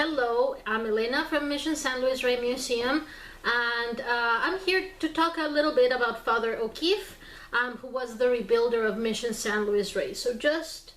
Hello, I'm Helena from Mission San Luis Rey Museum, and I'm here to talk a little bit about Father O'Keefe, who was the rebuilder of Mission San Luis Rey. So just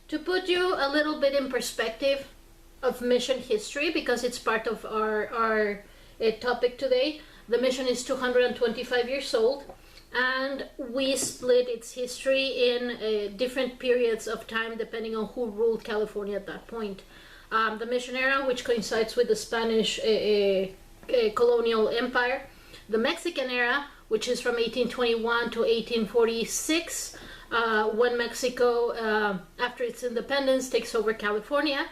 to put you a little bit in perspective of mission history, because it's part of our topic today. The mission is 225 years old, and we split its history in different periods of time depending on who ruled California at that point. The mission era, which coincides with the Spanish colonial empire. The Mexican era, which is from 1821 to 1846, when Mexico, after its independence, takes over California.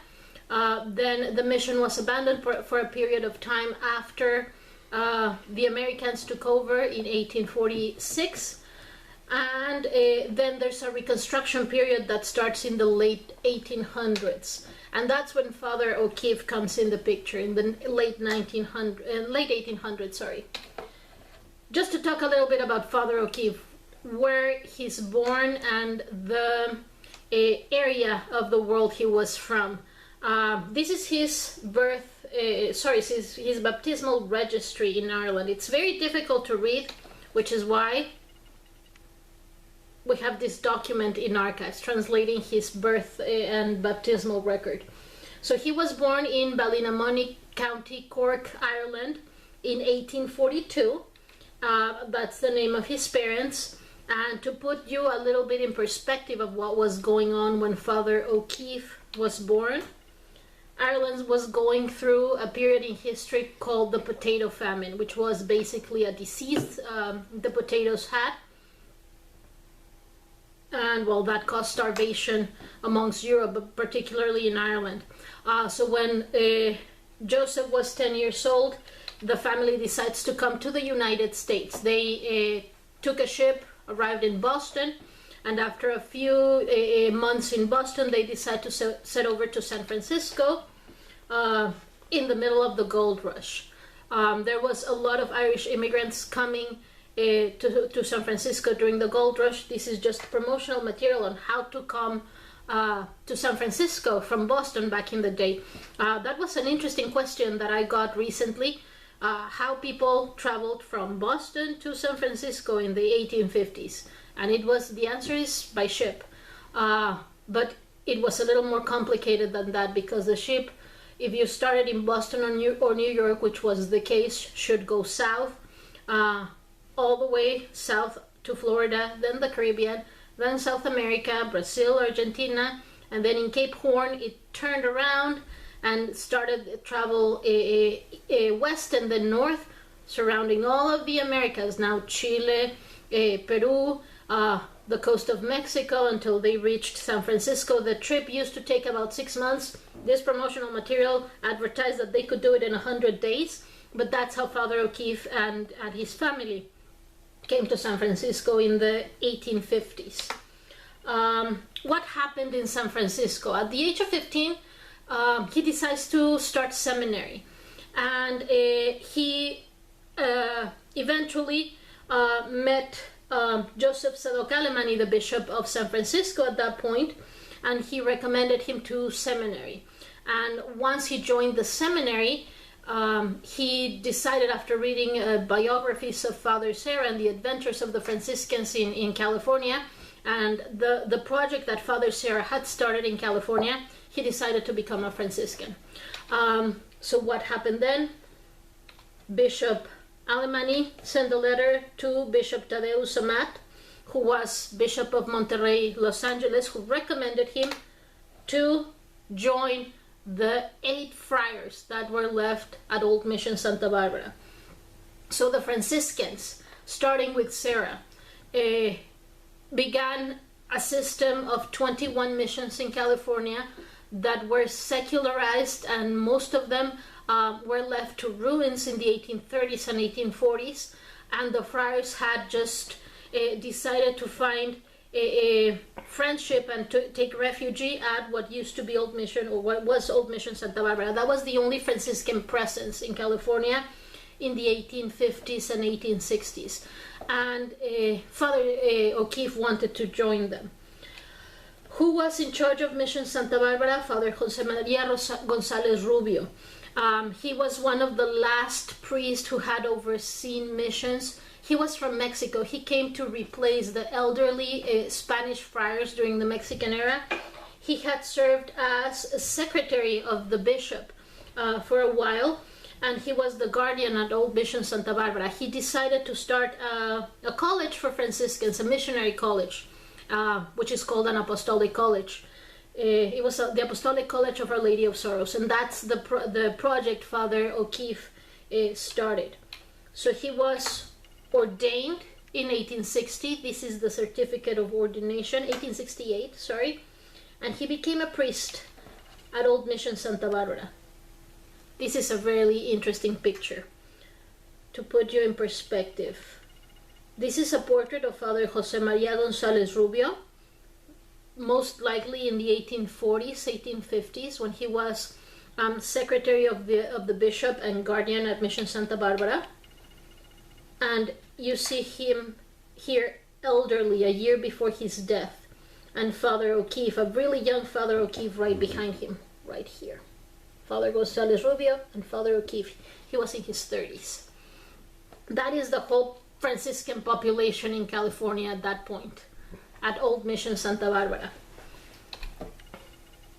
Then the mission was abandoned for a period of time after the Americans took over in 1846. And then there's a reconstruction period that starts in the late 1800s. And that's when Father O'Keefe comes in the picture, in the late 1800s, sorry. Just to talk a little bit about Father O'Keefe, where he's born and the area of the world he was from. This is his his baptismal registry in Ireland. It's very difficult to read, which is why we have this document in archives translating his birth and baptismal record. So he was born in Ballynamoney, County Cork, Ireland in 1842. That's the name of his parents. And to put you a little bit in perspective of what was going on when Father O'Keefe was born, Ireland was going through a period in history called the potato famine, which was basically a disease the potatoes had. And well, that caused starvation amongst Europe, but particularly in Ireland. So when Joseph was 10 years old, the family decides to come to the United States. They took a ship, arrived in Boston, and after a few months in Boston, they decide to set over to San Francisco in the middle of the gold rush. There was a lot of Irish immigrants coming to San Francisco during the gold rush. This is just promotional material on how to come to San Francisco from Boston back in the day. That was an interesting question that I got recently. How people traveled from Boston to San Francisco in the 1850s, and the answer is by ship. But it was a little more complicated than that, because the ship, if you started in Boston or New York, which was the case, should go south, all the way south to Florida, then the Caribbean, then South America, Brazil, Argentina, and then in Cape Horn it turned around and started travel west and then north, surrounding all of the Americas, now Chile, Peru, the coast of Mexico, until they reached San Francisco. The trip used to take about 6 months. This promotional material advertised that they could do it in 100 days, but that's how Father O'Keefe and his family came to San Francisco in the 1850s. What happened in San Francisco? At the age of 15, he decides to start seminary, and he eventually met Joseph Sedok Alemany, the Bishop of San Francisco at that point, and he recommended him to seminary. And once he joined the seminary, he decided, after reading biographies of Father Serra and the adventures of the Franciscans in California, and the project that Father Serra had started in California, he decided to become a Franciscan. So what happened then? Bishop Alemany sent a letter to Bishop Tadeusz Amat, who was Bishop of Monterrey, Los Angeles, who recommended him to join the 8 friars that were left at Old Mission Santa Barbara. So the Franciscans, starting with Serra, began a system of 21 missions in California that were secularized, and most of them were left to ruins in the 1830s and 1840s, and the friars had just decided to find a friendship and to take refuge at what used to be Old Mission, or what was Old Mission Santa Barbara. That was the only Franciscan presence in California in the 1850s and 1860s. And Father O'Keefe wanted to join them. Who was in charge of Mission Santa Barbara? Father Jose Maria Gonzalez Rubio. He was one of the last priests who had overseen missions. He was from Mexico. He came to replace the elderly Spanish friars during the Mexican era. He had served as a secretary of the bishop for a while, and he was the guardian at Old Mission Santa Barbara. He decided to start a college for Franciscans, a missionary college, which is called an apostolic college. It was the Apostolic College of Our Lady of Sorrows, and that's the project Father O'Keefe started. So he was ordained in 1860. This is the certificate of ordination, 1868, sorry. And he became a priest at Old Mission Santa Barbara. This is a really interesting picture to put you in perspective. This is a portrait of Father Jose Maria Gonzalez Rubio, most likely in the 1840s, 1850s, when he was secretary of the bishop and guardian at Mission Santa Barbara. And you see him here elderly, a year before his death. And Father O'Keefe, a really young Father O'Keefe right behind him, right here. Father Gonzalez Rubio and Father O'Keefe. He was in his 30s. That is the whole Franciscan population in California at that point, at Old Mission Santa Barbara.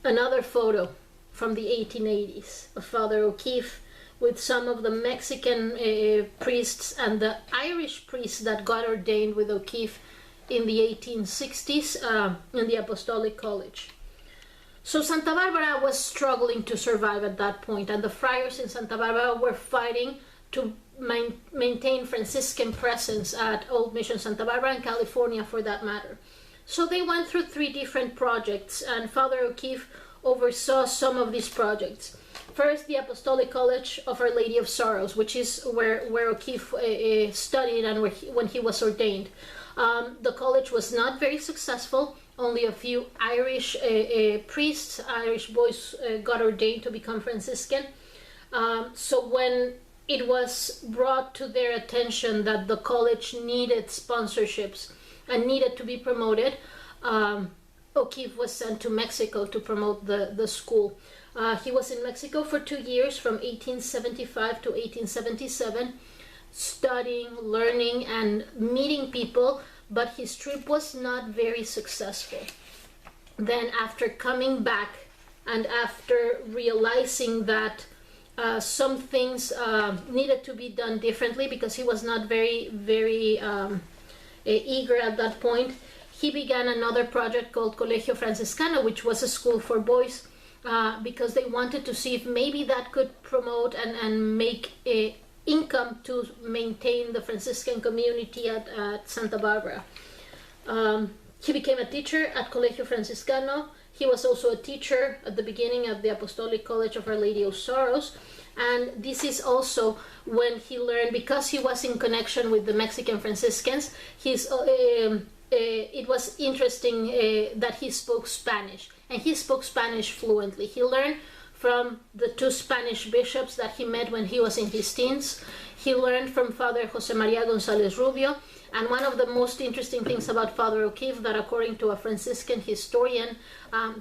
Another photo from the 1880s of Father O'Keefe with some of the Mexican priests and the Irish priests that got ordained with O'Keefe in the 1860s in the Apostolic College. So Santa Barbara was struggling to survive at that point, and the friars in Santa Barbara were fighting to maintain Franciscan presence at Old Mission Santa Barbara and California for that matter. So they went through 3 different projects, and Father O'Keefe oversaw some of these projects. First, the Apostolic College of Our Lady of Sorrows, which is where O'Keefe studied and when he was ordained. The college was not very successful. Only a few Irish priests, Irish boys got ordained to become Franciscan. So when it was brought to their attention that the college needed sponsorships and needed to be promoted, O'Keefe was sent to Mexico to promote the school. He was in Mexico for 2 years, from 1875 to 1877, studying, learning, and meeting people, but his trip was not very successful. Then after coming back and after realizing that some things needed to be done differently, because he was not very eager at that point, he began another project called Colegio Franciscano, which was a school for boys, because they wanted to see if maybe that could promote and make a income to maintain the Franciscan community at Santa Barbara. He became a teacher at Colegio Franciscano. He was also a teacher at the beginning of the Apostolic College of Our Lady of Sorrows. And this is also when he learned, because he was in connection with the Mexican Franciscans, it was interesting that he spoke Spanish. And he spoke Spanish fluently. He learned from the 2 Spanish bishops that he met when he was in his teens. He learned from Father Jose Maria Gonzalez Rubio. And one of the most interesting things about Father O'Keefe, that according to a Franciscan historian,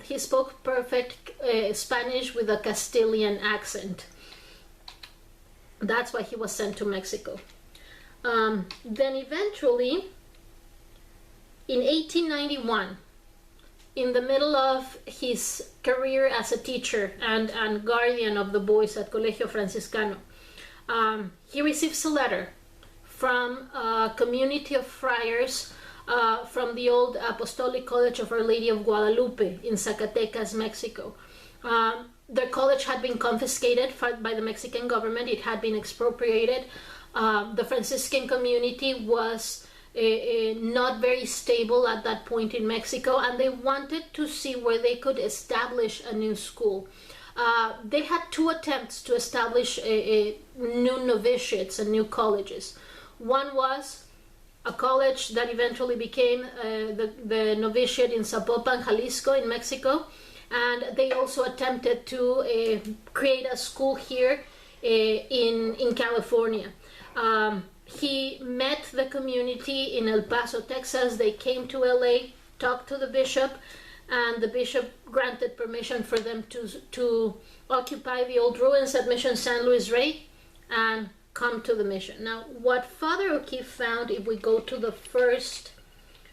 he spoke perfect Spanish with a Castilian accent. That's why he was sent to Mexico. Then eventually, in 1891, in the middle of his career as a teacher and guardian of the boys at Colegio Franciscano, he receives a letter from a community of friars from the old Apostolic College of Our Lady of Guadalupe in Zacatecas, Mexico. Their college had been confiscated by the Mexican government. It had been expropriated. The Franciscan community was not very stable at that point in Mexico, and they wanted to see where they could establish a new school. They had 2 attempts to establish new novitiates and new colleges. One was a college that eventually became the novitiate in Zapopan, Jalisco in Mexico, and they also attempted to create a school here in California. He met the community in El Paso, Texas. They came to LA, talked to the bishop. and the bishop granted permission for them to occupy the old ruins at Mission San Luis Rey and come to the mission. Now, what Father O'Keefe found, if we go to the first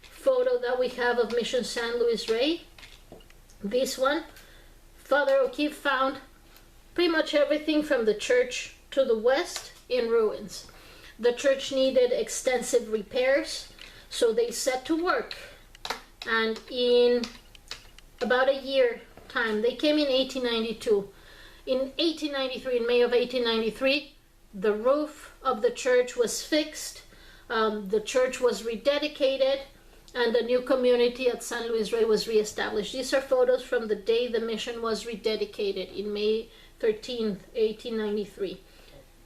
photo that we have of Mission San Luis Rey, this one, Father O'Keefe found pretty much everything from the church to the west in ruins. The church needed extensive repairs, so they set to work, and in about a year time, they came in 1892. In 1893, in May of 1893, the roof of the church was fixed, the church was rededicated, and the new community at San Luis Rey was reestablished. These are photos from the day the mission was rededicated in May 13th, 1893.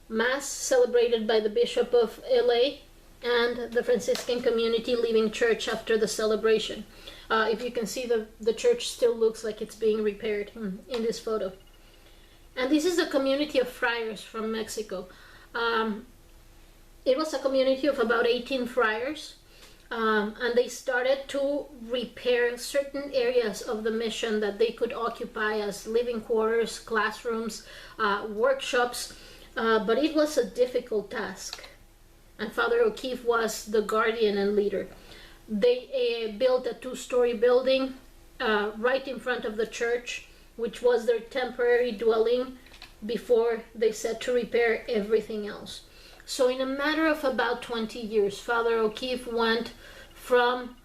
Mass celebrated by the Bishop of LA and the Franciscan community leaving church after the celebration. If you can see, the church still looks like it's being repaired in this photo. And this is a community of friars from Mexico. It was a community of about 18 friars, and they started to repair certain areas of the mission that they could occupy as living quarters, classrooms, workshops, but it was a difficult task, and Father O'Keefe was the guardian and leader. They built a 2-story building right in front of the church, which was their temporary dwelling before they set to repair everything else. So in a matter of about 20 years, Father O'Keefe went from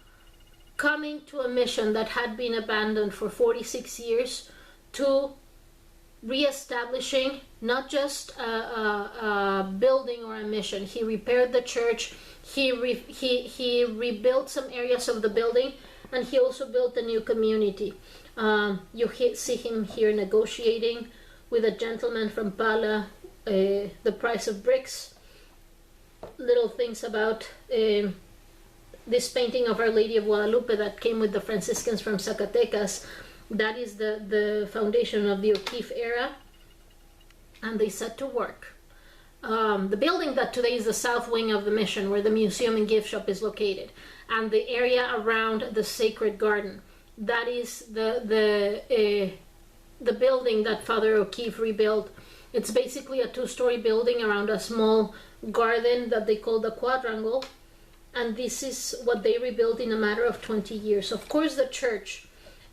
coming to a mission that had been abandoned for 46 years to reestablishing not just a building or a mission. He repaired the church, he rebuilt some areas of the building, and he also built a new community. You see him here negotiating with a gentleman from Pala the price of bricks. Little things about this painting of Our Lady of Guadalupe that came with the Franciscans from Zacatecas. That is the foundation of the O'Keefe era, and they set to work. The building that today is the south wing of the mission, where the museum and gift shop is located, and the area around the sacred garden, that is the building that Father O'Keefe rebuilt. It's basically a 2-story building around a small garden that they call the quadrangle, and this is what they rebuilt in a matter of 20 years. Of course, the church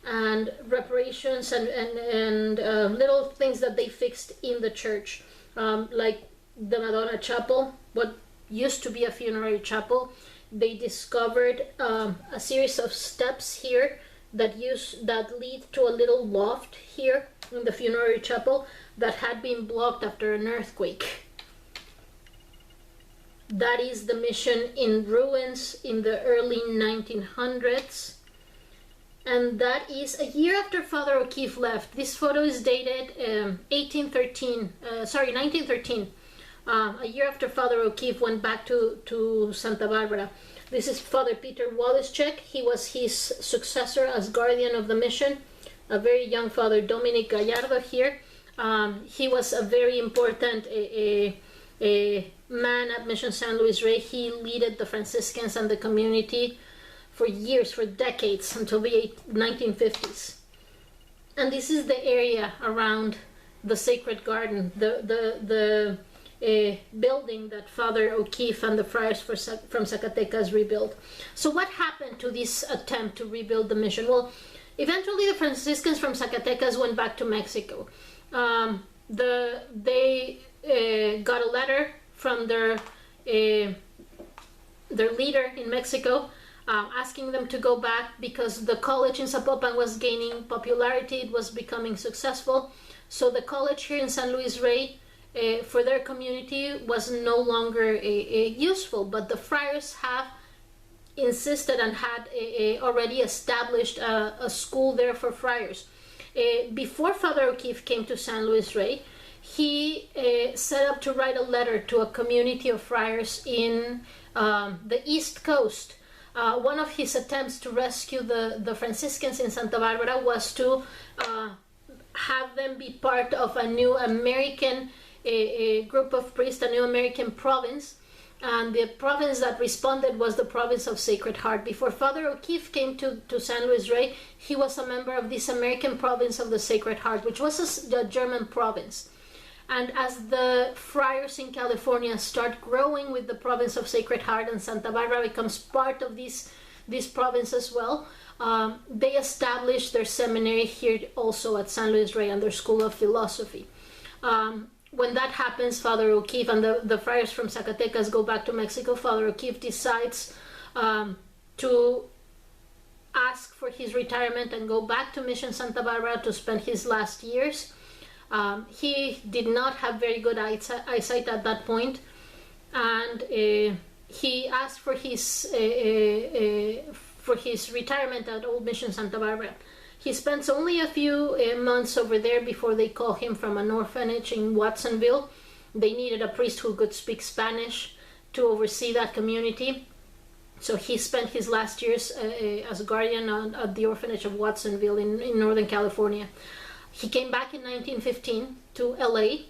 and reparations and little things that they fixed in the church, like the Madonna Chapel, what used to be a funerary chapel. They discovered a series of steps here that lead to a little loft here in the funerary chapel that had been blocked after an earthquake. That is the mission in ruins in the early 1900s. And that is a year after Father O'Keefe left. This photo is dated 1913. A year after Father O'Keefe went back to Santa Barbara. This is Father Peter Waleschek. He was his successor as guardian of the mission. A very young Father Dominic Gallardo here. He was a very important man at Mission San Luis Rey. He led the Franciscans and the community for years, for decades, until the 1950s. And this is the area around the sacred garden, the building that Father O'Keefe and the friars from Zacatecas rebuilt. So what happened to this attempt to rebuild the mission? Well, eventually the Franciscans from Zacatecas went back to Mexico. They got a letter from their leader in Mexico, asking them to go back because the college in Zapopan was gaining popularity, it was becoming successful. So the college here in San Luis Rey, for their community, was no longer useful, but the friars have insisted and had already established a school there for friars. Before Father O'Keefe came to San Luis Rey, he set up to write a letter to a community of friars in the East Coast. One of his attempts to rescue the Franciscans in Santa Barbara was to have them be part of a new American group of priests, a new American province And the province that responded was the province of Sacred Heart. Before Father O'Keefe came to San Luis Rey, he was a member of this American province of the Sacred Heart, which was a German province. And as the friars in California start growing with the province of Sacred Heart, and Santa Barbara becomes part of this province as well, they established their seminary here also at San Luis Rey and their School of Philosophy. When that happens, Father O'Keefe and the friars from Zacatecas go back to Mexico. Father O'Keefe decides to ask for his retirement and go back to Mission Santa Barbara to spend his last years. He did not have very good eyesight at that point, and he asked for his retirement at Old Mission Santa Barbara. He spends only a few months over there before they call him from an orphanage in Watsonville. They needed a priest who could speak Spanish to oversee that community. So he spent his last years as a guardian at the orphanage of Watsonville in Northern California. He came back in 1915 to LA.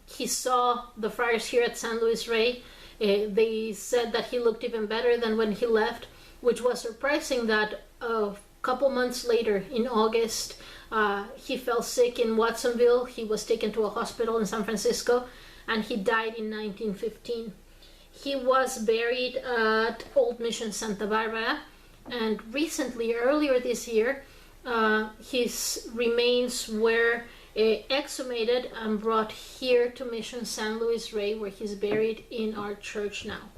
He saw the friars here at San Luis Rey. They said that he looked even better than when he left, which was surprising that couple months later, in August, he fell sick in Watsonville. He was taken to a hospital in San Francisco, and he died in 1915. He was buried at Old Mission Santa Barbara, and recently, earlier this year, his remains were exhumated and brought here to Mission San Luis Rey, where he's buried in our church now.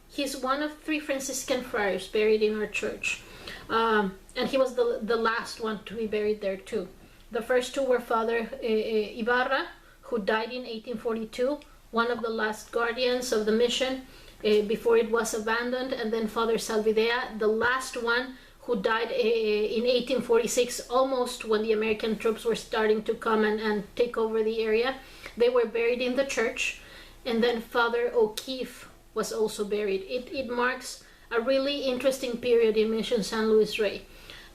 He's one of 3 Franciscan friars buried in our church. And he was the last one to be buried there too. The first 2 were Father Ibarra, who died in 1842, one of the last guardians of the mission before it was abandoned, and then Father Salvidea, the last one, who died in 1846, almost when the American troops were starting to come and take over the area. They were buried in the church, and then Father O'Keefe was also buried. It marks a really interesting period in Mission San Luis Rey.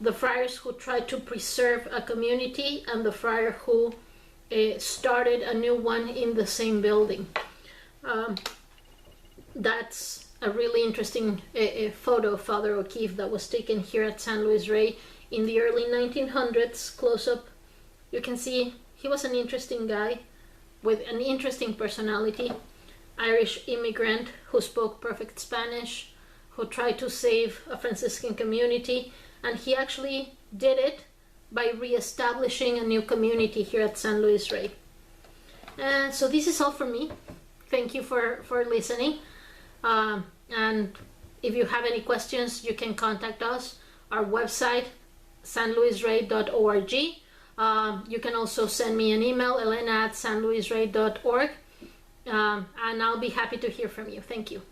The friars who tried to preserve a community and the friar who started a new one in the same building. That's a really interesting photo of Father O'Keefe that was taken here at San Luis Rey in the early 1900s. Close up, you can see he was an interesting guy with an interesting personality. Irish immigrant who spoke perfect Spanish, who tried to save a Franciscan community, and he actually did it by re-establishing a new community here at San Luis Rey. And so this is all from me. Thank you for listening. And if you have any questions, you can contact us. Our website, sanluisrey.org. You can also send me an email, Helena@sanluisrey.org. And I'll be happy to hear from you. Thank you.